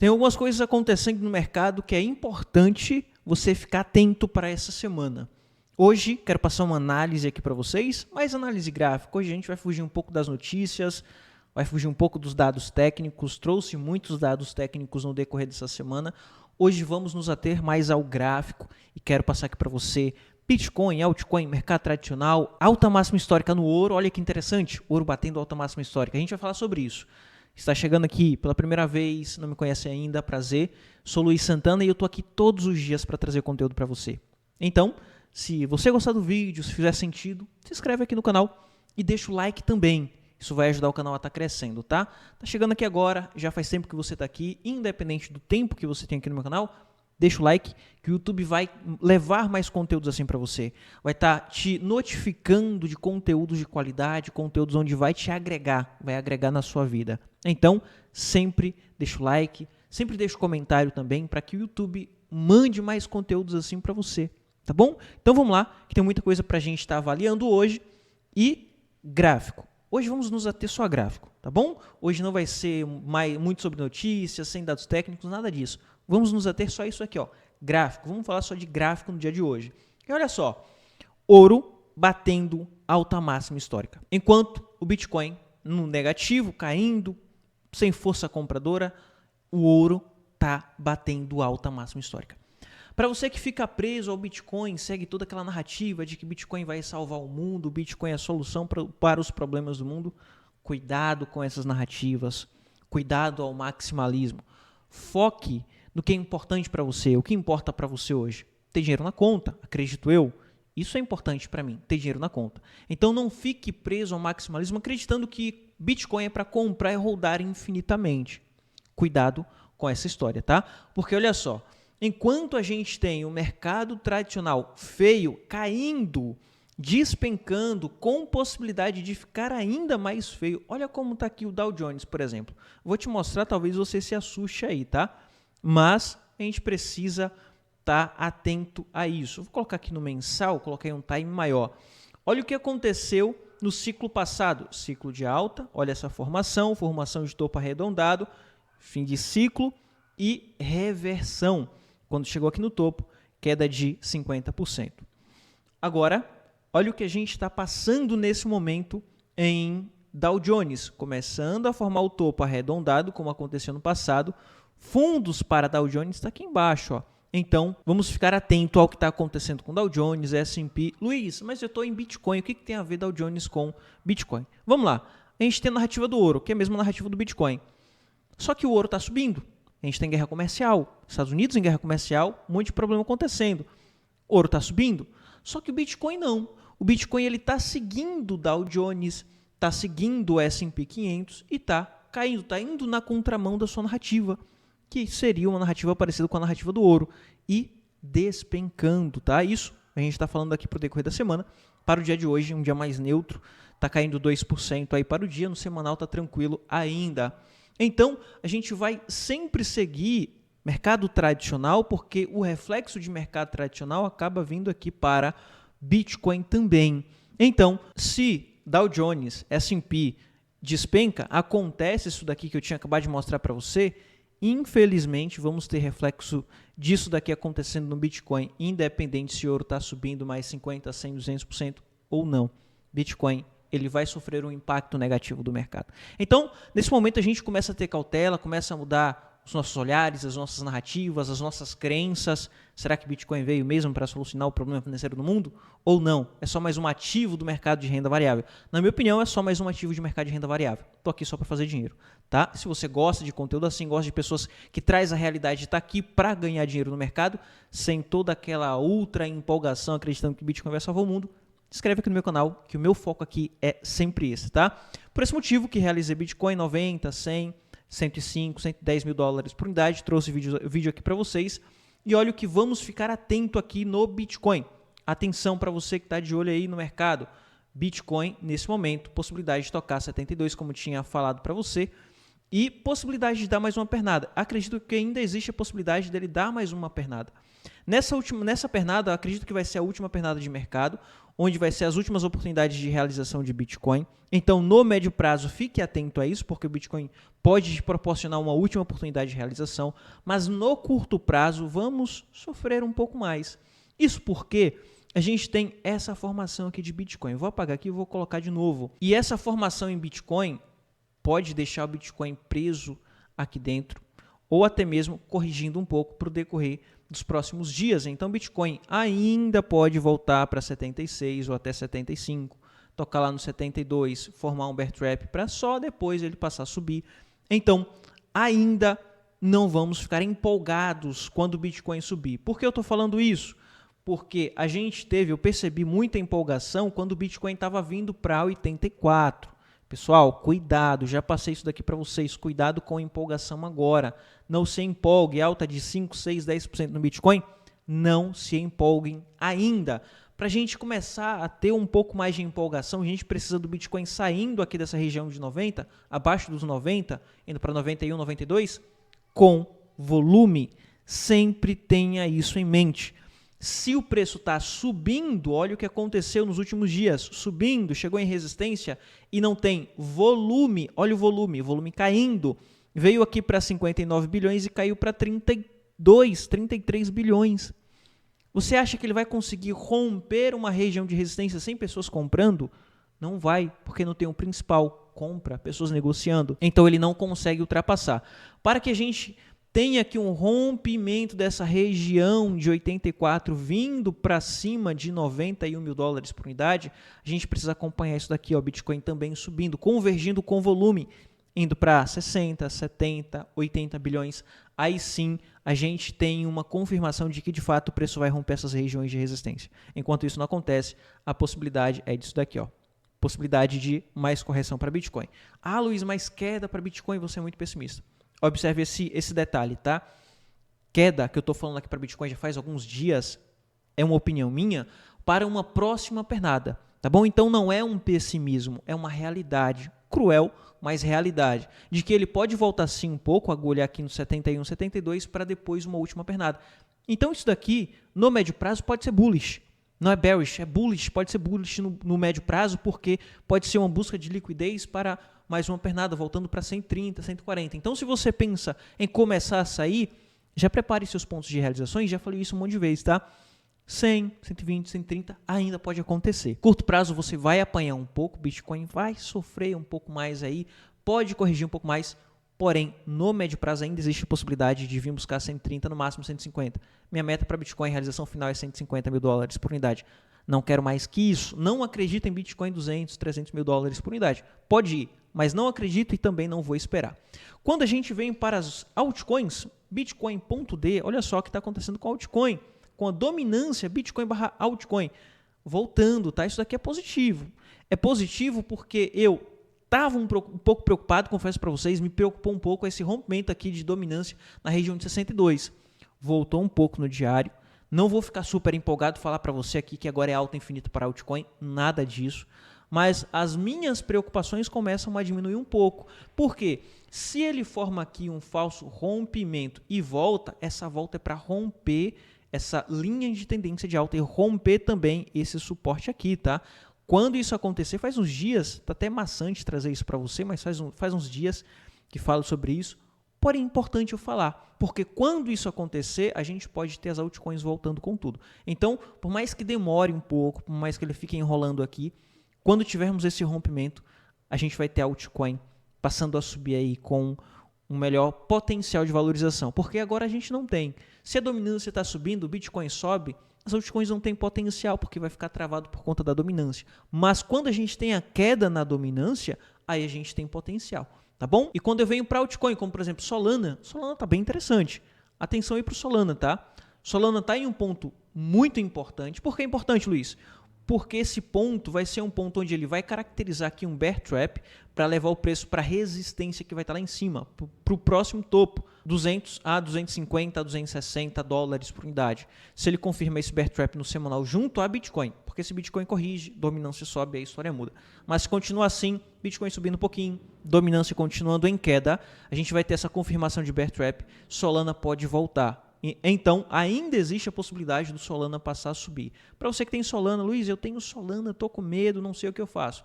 Tem algumas coisas acontecendo no mercado que é importante você ficar atento para essa semana. Hoje, quero passar uma análise aqui para vocês, mais análise gráfica. Hoje a gente vai fugir um pouco das notícias, vai fugir um pouco dos dados técnicos. Trouxe muitos dados técnicos no decorrer dessa semana. Hoje vamos nos ater mais ao gráfico e quero passar aqui para você Bitcoin, altcoin, mercado tradicional, alta máxima histórica no ouro. Olha que interessante, ouro batendo alta máxima histórica. A gente vai falar sobre isso. Está chegando aqui pela primeira vez, não me conhece ainda, prazer. Sou Luiz Santana e eu estou aqui todos os dias para trazer conteúdo para você. Então, se você gostar do vídeo, se fizer sentido, se inscreve aqui no canal e deixa o like também. Isso vai ajudar o canal a estar crescendo, tá? Tá chegando aqui agora, já faz tempo que você está aqui, independente do tempo que você tem aqui no meu canal, deixa o like, que o YouTube vai levar mais conteúdos assim para você. Vai estar te notificando de conteúdos de qualidade, conteúdos onde vai te agregar, vai agregar na sua vida. Então, sempre deixa o like, sempre deixa o comentário também para que o YouTube mande mais conteúdos assim para você, tá bom? Então vamos lá, que tem muita coisa para a gente estar avaliando hoje. E gráfico. Hoje vamos nos ater só a gráfico, tá bom? Hoje não vai ser muito sobre notícias, sem dados técnicos, nada disso. Vamos nos ater só isso aqui, ó, gráfico. Vamos falar só de gráfico no dia de hoje. E olha só, ouro batendo alta máxima histórica. Enquanto o Bitcoin no negativo, caindo, sem força compradora, o ouro está batendo alta máxima histórica. Para você que fica preso ao Bitcoin, segue toda aquela narrativa de que Bitcoin vai salvar o mundo, o Bitcoin é a solução para os problemas do mundo, cuidado com essas narrativas, cuidado ao maximalismo. Foque no que é importante para você, o que importa para você hoje. Ter dinheiro na conta, acredito eu. Isso é importante para mim, ter dinheiro na conta. Então não fique preso ao maximalismo acreditando que Bitcoin é para comprar e rodar infinitamente. Cuidado com essa história, tá? Porque olha só, enquanto a gente tem o mercado tradicional feio, caindo, despencando, com possibilidade de ficar ainda mais feio. Olha como está aqui o Dow Jones, por exemplo. Vou te mostrar, talvez você se assuste aí, tá? Mas a gente precisa estar atento a isso. Vou colocar aqui no mensal, coloquei um time maior. Olha o que aconteceu no ciclo passado. Ciclo de alta, olha essa formação de topo arredondado, fim de ciclo e reversão. Quando chegou aqui no topo, queda de 50%. Agora, olha o que a gente está passando nesse momento em Dow Jones, começando a formar o topo arredondado, como aconteceu no passado. Fundos para Dow Jones está aqui embaixo, ó. Então, vamos ficar atento ao que está acontecendo com Dow Jones, S&P. Luiz, mas eu estou em Bitcoin, o que tem a ver Dow Jones com Bitcoin? Vamos lá, a gente tem a narrativa do ouro, que é a mesma narrativa do Bitcoin. Só que o ouro está subindo. A gente tem guerra comercial, Estados Unidos em guerra comercial, um monte de problema acontecendo. O ouro está subindo, só que o Bitcoin não. O Bitcoin está seguindo o Dow Jones, está seguindo o S&P 500 e está caindo, está indo na contramão da sua narrativa, que seria uma narrativa parecida com a narrativa do ouro, e despencando, tá? Isso a gente está falando aqui para o decorrer da semana. Para o dia de hoje, um dia mais neutro, está caindo 2% aí para o dia, no semanal está tranquilo ainda. Então, a gente vai sempre seguir mercado tradicional, porque o reflexo de mercado tradicional acaba vindo aqui para Bitcoin também. Então, se Dow Jones, S&P despenca, acontece isso daqui que eu tinha acabado de mostrar para você, infelizmente vamos ter reflexo disso daqui acontecendo no Bitcoin, independente se o ouro está subindo mais 50%, 100%, 200% ou não. Bitcoin ele vai sofrer um impacto negativo do mercado. Então, nesse momento a gente começa a ter cautela, começa a mudar os nossos olhares, as nossas narrativas, as nossas crenças. Será que Bitcoin veio mesmo para solucionar o problema financeiro do mundo? Ou não? É só mais um ativo do mercado de renda variável? Na minha opinião, é só mais um ativo de mercado de renda variável. Estou aqui só para fazer dinheiro, tá? Se você gosta de conteúdo assim, gosta de pessoas que traz a realidade, está aqui para ganhar dinheiro no mercado, sem toda aquela ultra empolgação, acreditando que Bitcoin vai salvar o mundo, inscreve aqui no meu canal, que o meu foco aqui é sempre esse, tá? Por esse motivo que realizei Bitcoin 90, 100, 105, 110 mil dólares por unidade, trouxe vídeo aqui para vocês. E olha o que vamos ficar atento aqui no Bitcoin. Atenção para você que está de olho aí no mercado. Bitcoin, nesse momento, possibilidade de tocar 72, como tinha falado para você, e possibilidade de dar mais uma pernada. Acredito que ainda existe a possibilidade dele dar mais uma pernada. Nessa pernada, acredito que vai ser a última pernada de mercado, onde vai ser as últimas oportunidades de realização de Bitcoin. Então, no médio prazo, fique atento a isso, porque o Bitcoin pode te proporcionar uma última oportunidade de realização, mas no curto prazo, vamos sofrer um pouco mais. Isso porque a gente tem essa formação aqui de Bitcoin. Eu vou apagar aqui e vou colocar de novo. E essa formação em Bitcoin pode deixar o Bitcoin preso aqui dentro, ou até mesmo corrigindo um pouco para o decorrer dos próximos dias. Então, o Bitcoin ainda pode voltar para 76 ou até 75, tocar lá no 72, formar um bear trap para só depois ele passar a subir. Então, ainda não vamos ficar empolgados quando o Bitcoin subir. Por que eu estou falando isso? Porque eu percebi muita empolgação quando o Bitcoin estava vindo para 84. Pessoal, cuidado, já passei isso daqui para vocês, cuidado com a empolgação agora. Não se empolgue, alta de 5, 6, 10% no Bitcoin, não se empolguem ainda. Para a gente começar a ter um pouco mais de empolgação, a gente precisa do Bitcoin saindo aqui dessa região de 90, abaixo dos 90, indo para 91, 92, com volume. Sempre tenha isso em mente. Se o preço está subindo, olha o que aconteceu nos últimos dias, subindo, chegou em resistência e não tem volume, olha o volume caindo, veio aqui para 59 bilhões e caiu para 32, 33 bilhões. Você acha que ele vai conseguir romper uma região de resistência sem pessoas comprando? Não vai, porque não tem um principal, compra, pessoas negociando, então ele não consegue ultrapassar. Para que a gente tem aqui um rompimento dessa região de 84 vindo para cima de 91 mil dólares por unidade, a gente precisa acompanhar isso daqui, ó, Bitcoin também subindo, convergindo com volume, indo para 60, 70, 80 bilhões. Aí sim a gente tem uma confirmação de que de fato o preço vai romper essas regiões de resistência. Enquanto isso não acontece, a possibilidade é disso daqui, ó. Possibilidade de mais correção para Bitcoin. Ah, Luiz, mais queda para Bitcoin, você é muito pessimista. Observe esse detalhe, tá? Queda que eu estou falando aqui para Bitcoin já faz alguns dias, é uma opinião minha, para uma próxima pernada, tá bom? Então não é um pessimismo, é uma realidade, cruel, mas realidade, de que ele pode voltar sim um pouco, agulhar aqui no 71, 72, para depois uma última pernada. Então isso daqui, no médio prazo, pode ser bullish. Não é bearish, é bullish, pode ser bullish no médio prazo, porque pode ser uma busca de liquidez para mais uma pernada, voltando para 130, 140. Então, se você pensa em começar a sair, já prepare seus pontos de realizações, já falei isso um monte de vezes, tá? 100, 120, 130, ainda pode acontecer. Curto prazo, você vai apanhar um pouco, Bitcoin vai sofrer um pouco mais aí, pode corrigir um pouco mais, porém, no médio prazo ainda existe a possibilidade de vir buscar 130, no máximo 150. Minha meta para Bitcoin, realização final é 150 mil dólares por unidade. Não quero mais que isso. Não acredito em Bitcoin 200, 300 mil dólares por unidade. Pode ir, mas não acredito e também não vou esperar. Quando a gente vem para as altcoins, Bitcoin.D, olha só o que está acontecendo com a altcoin, com a dominância Bitcoin barra altcoin. Voltando, tá? Isso daqui é positivo. É positivo porque eu estava um pouco preocupado, confesso para vocês, me preocupou um pouco esse rompimento aqui de dominância na região de 62. Voltou um pouco no diário. Não vou ficar super empolgado falar para você aqui que agora é alta infinita para altcoin, nada disso. Mas as minhas preocupações começam a diminuir um pouco. Por quê? Se ele forma aqui um falso rompimento e volta, essa volta é para romper essa linha de tendência de alta e romper também esse suporte aqui, tá? Quando isso acontecer, faz uns dias, tá até maçante trazer isso para você, mas faz uns dias que falo sobre isso. Porém, é importante eu falar, porque quando isso acontecer, a gente pode ter as altcoins voltando com tudo. Então, por mais que demore um pouco, por mais que ele fique enrolando aqui, quando tivermos esse rompimento, a gente vai ter altcoin passando a subir aí com um melhor potencial de valorização, porque agora a gente não tem. Se a dominância está subindo, o Bitcoin sobe, as altcoins não têm potencial, porque vai ficar travado por conta da dominância. Mas quando a gente tem a queda na dominância, aí a gente tem potencial, tá bom? E quando eu venho para altcoin, como por exemplo Solana está bem interessante. Atenção aí para o Solana, tá? Solana está em um ponto muito importante. Por que é importante, Luiz? Porque esse ponto vai ser um ponto onde ele vai caracterizar aqui um bear trap para levar o preço para a resistência que vai estar lá em cima, para o próximo topo, 200 a 250 a 260 dólares por unidade. Se ele confirma esse bear trap no semanal junto a Bitcoin, porque se Bitcoin corrige, dominância sobe, a história muda. Mas se continua assim, Bitcoin subindo um pouquinho, dominância continuando em queda, a gente vai ter essa confirmação de bear trap, Solana pode voltar. Então, ainda existe a possibilidade do Solana passar a subir. Para você que tem Solana, Luiz, eu tenho Solana, estou com medo, não sei o que eu faço.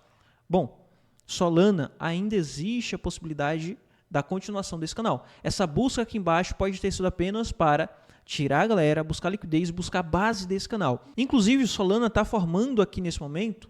Bom, Solana ainda existe a possibilidade da continuação desse canal. Essa busca aqui embaixo pode ter sido apenas para tirar a galera, buscar liquidez, buscar a base desse canal. Inclusive, o Solana está formando aqui nesse momento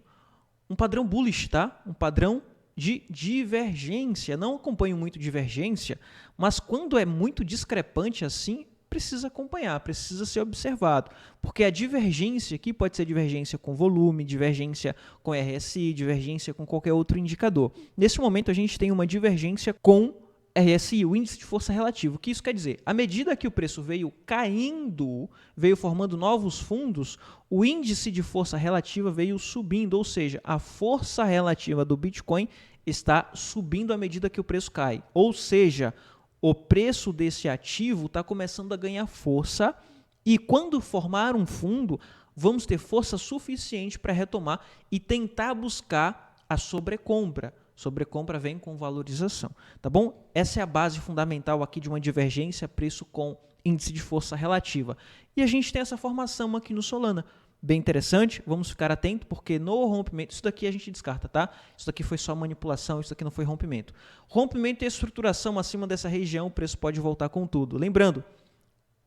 um padrão bullish, tá? Um padrão de divergência. Não acompanho muito divergência, mas quando é muito discrepante assim, precisa acompanhar, precisa ser observado, porque a divergência aqui pode ser divergência com volume, divergência com RSI, divergência com qualquer outro indicador. Nesse momento, a gente tem uma divergência com RSI, o índice de força relativa. O que isso quer dizer? À medida que o preço veio caindo, veio formando novos fundos, o índice de força relativa veio subindo, ou seja, a força relativa do Bitcoin está subindo à medida que o preço cai. Ou seja, o preço desse ativo está começando a ganhar força e quando formar um fundo, vamos ter força suficiente para retomar e tentar buscar a sobrecompra. Sobrecompra vem com valorização, tá bom? Essa é a base fundamental aqui de uma divergência preço com índice de força relativa. E a gente tem essa formação aqui no Solana. Bem interessante, vamos ficar atento, porque no rompimento, isso daqui a gente descarta, tá? Isso daqui foi só manipulação, isso daqui não foi rompimento. Rompimento e estruturação acima dessa região, o preço pode voltar com tudo. Lembrando,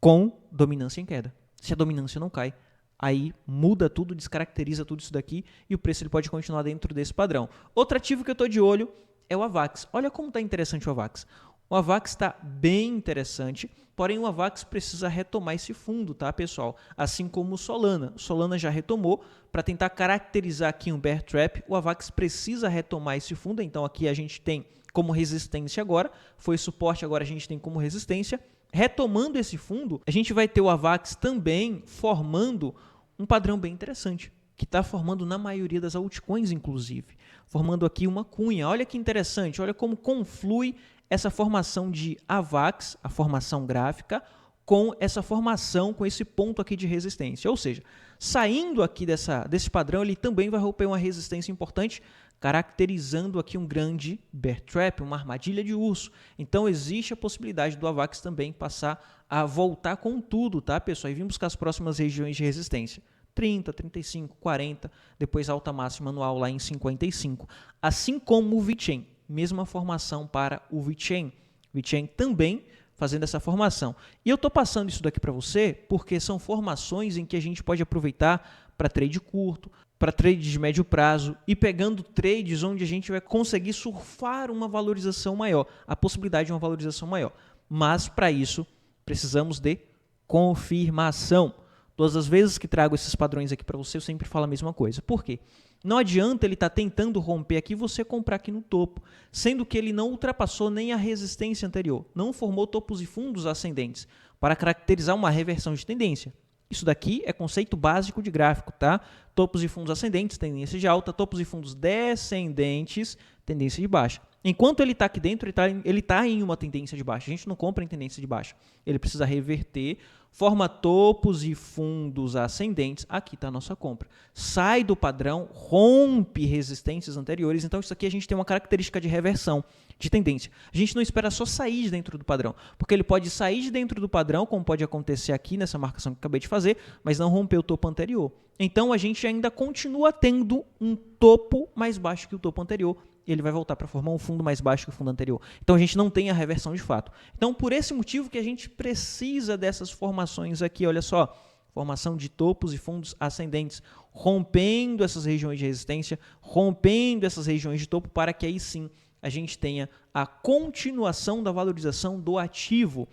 com dominância em queda. Se a dominância não cai, aí muda tudo, descaracteriza tudo isso daqui e o preço ele pode continuar dentro desse padrão. Outro ativo que eu estou de olho é o AVAX. Olha como está interessante o AVAX. O AVAX está bem interessante, porém o AVAX precisa retomar esse fundo, tá, pessoal? Assim como o Solana. O Solana já retomou. Para tentar caracterizar aqui um bear trap, o AVAX precisa retomar esse fundo. Então aqui a gente tem como resistência agora, foi suporte, agora a gente tem como resistência. Retomando esse fundo, a gente vai ter o AVAX também formando um padrão bem interessante, que está formando na maioria das altcoins, inclusive. Formando aqui uma cunha. Olha que interessante, olha como conflui essa formação de AVAX, a formação gráfica, com essa formação, com esse ponto aqui de resistência. Ou seja, saindo aqui desse padrão, ele também vai romper uma resistência importante, caracterizando aqui um grande bear trap, uma armadilha de urso. Então, existe a possibilidade do AVAX também passar a voltar com tudo, tá, pessoal? E vim buscar as próximas regiões de resistência. 30, 35, 40, depois alta máxima anual lá em 55. Assim como o VeChain, mesma formação para o VeChain. VeChain também fazendo essa formação. E eu estou passando isso daqui para você porque são formações em que a gente pode aproveitar para trade curto, para trade de médio prazo e pegando trades onde a gente vai conseguir surfar uma valorização maior, a possibilidade de uma valorização maior. Mas para isso precisamos de confirmação. Todas as vezes que trago esses padrões aqui para você, eu sempre falo a mesma coisa. Por quê? Não adianta ele estar tentando romper aqui e você comprar aqui no topo, sendo que ele não ultrapassou nem a resistência anterior, não formou topos e fundos ascendentes para caracterizar uma reversão de tendência. Isso daqui é conceito básico de gráfico, tá? Topos e fundos ascendentes, tendência de alta, topos e fundos descendentes, tendência de baixa. Enquanto ele está aqui dentro, ele está em uma tendência de baixa. A gente não compra em tendência de baixa. Ele precisa reverter, forma topos e fundos ascendentes. Aqui está a nossa compra. Sai do padrão, rompe resistências anteriores. Então, isso aqui a gente tem uma característica de reversão, de tendência. A gente não espera só sair de dentro do padrão, porque ele pode sair de dentro do padrão, como pode acontecer aqui nessa marcação que eu acabei de fazer, mas não romper o topo anterior. Então, a gente ainda continua tendo um topo mais baixo que o topo anterior. Ele vai voltar para formar um fundo mais baixo que o fundo anterior. Então, a gente não tem a reversão de fato. Então, por esse motivo que a gente precisa dessas formações aqui, olha só, formação de topos e fundos ascendentes, rompendo essas regiões de resistência, rompendo essas regiões de topo, para que aí sim a gente tenha a continuação da valorização do ativo.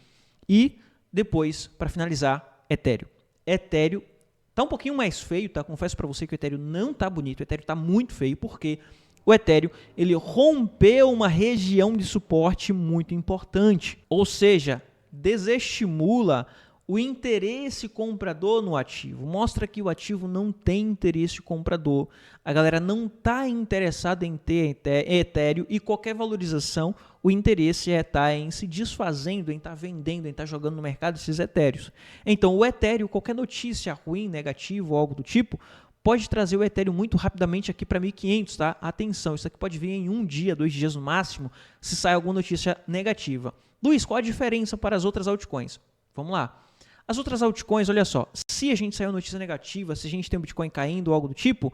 E depois, para finalizar, Ethereum. Ethereum está um pouquinho mais feio, tá? Confesso para você que o Ethereum não está bonito, o Ethereum está muito feio, porque o Ethereum ele rompeu uma região de suporte muito importante, ou seja, desestimula o interesse comprador no ativo, mostra que o ativo não tem interesse comprador, a galera não está interessada em ter Ethereum e qualquer valorização, o interesse é estar em se desfazendo, em estar vendendo, em estar jogando no mercado esses Ethereums. Então o Ethereum, qualquer notícia ruim, negativa ou algo do tipo, pode trazer o Ethereum muito rapidamente aqui para 1.500, tá? Atenção, isso aqui pode vir em 1 dia, 2 dias no máximo, se sai alguma notícia negativa. Luiz, qual a diferença para as outras altcoins? Vamos lá. As outras altcoins, olha só, se a gente saiu notícia negativa, se a gente tem o Bitcoin caindo ou algo do tipo,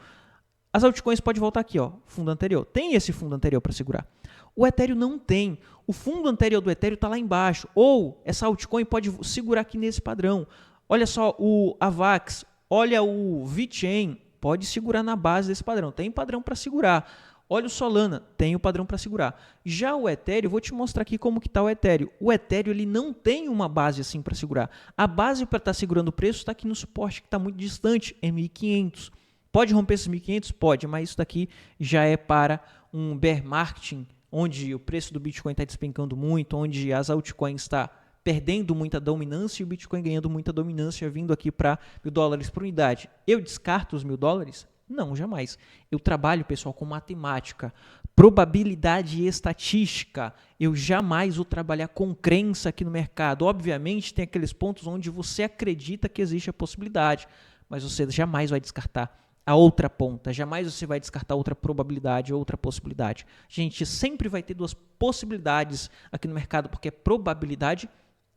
as altcoins podem voltar aqui, ó, fundo anterior. Tem esse fundo anterior para segurar. O Ethereum não tem. O fundo anterior do Ethereum está lá embaixo. Ou essa altcoin pode segurar aqui nesse padrão. Olha só o AVAX, olha o VeChain, pode segurar na base desse padrão. Tem padrão para segurar. Olha o Solana, tem o padrão para segurar. Já o Ethereum, vou te mostrar aqui como que está o Ethereum. O Ethereum ele não tem uma base assim para segurar. A base para estar segurando o preço está aqui no suporte, que está muito distante, é 1.500. Pode romper esses 1.500? Pode, mas isso daqui já é para um bear marketing, onde o preço do Bitcoin está despencando muito, onde as altcoins estão perdendo muita dominância e o Bitcoin ganhando muita dominância, vindo aqui para $1.000 por unidade. Eu descarto os $1.000? Não, jamais. Eu trabalho, pessoal, com matemática, probabilidade e estatística. Eu jamais vou trabalhar com crença aqui no mercado. Obviamente, tem aqueles pontos onde você acredita que existe a possibilidade, mas você jamais vai descartar a outra ponta, jamais você vai descartar outra probabilidade, outra possibilidade. A gente sempre vai ter duas possibilidades aqui no mercado, porque é probabilidade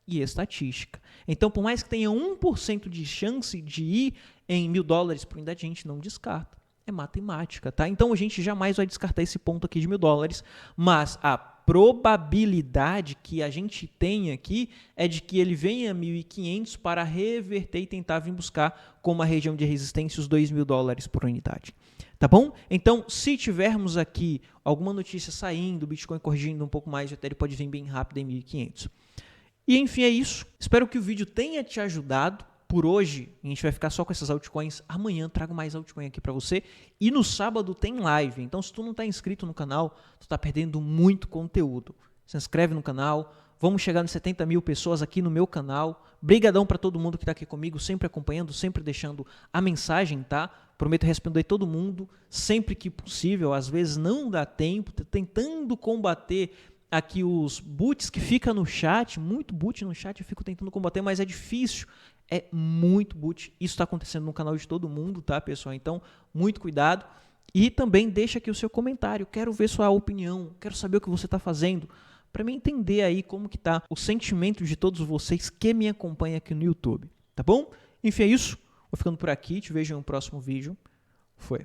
e estatística. Então, por mais que tenha 1% de chance de ir em $1.000 por unidade, a gente não descarta. É matemática, tá? Então, a gente jamais vai descartar esse ponto aqui de $1.000, mas a probabilidade que a gente tem aqui é de que ele venha a 1.500 para reverter e tentar vir buscar como a região de resistência os $2.000 por unidade. Tá bom? Então, se tivermos aqui alguma notícia saindo, o Bitcoin corrigindo um pouco mais, o Ethereum pode vir bem rápido em 1.500. E enfim, é isso. Espero que o vídeo tenha te ajudado. Por hoje, a gente vai ficar só com essas altcoins. Amanhã trago mais altcoin aqui para você. E no sábado tem live. Então, se tu não está inscrito no canal, tu está perdendo muito conteúdo. Se inscreve no canal. Vamos chegar nos 70 mil pessoas aqui no meu canal. Brigadão para todo mundo que está aqui comigo, sempre acompanhando, sempre deixando a mensagem, tá? Prometo responder todo mundo, sempre que possível. Às vezes não dá tempo, tô tentando combater aqui os boots que fica no chat, muito boot no chat, eu fico tentando combater, mas é difícil, é muito boot. Isso está acontecendo no canal de todo mundo, tá, pessoal? Então, muito cuidado. E também deixa aqui o seu comentário, quero ver sua opinião, quero saber o que você está fazendo, para mim entender aí como que tá o sentimento de todos vocês que me acompanham aqui no YouTube, tá bom? Enfim, é isso. Vou ficando por aqui, te vejo no próximo vídeo. Foi.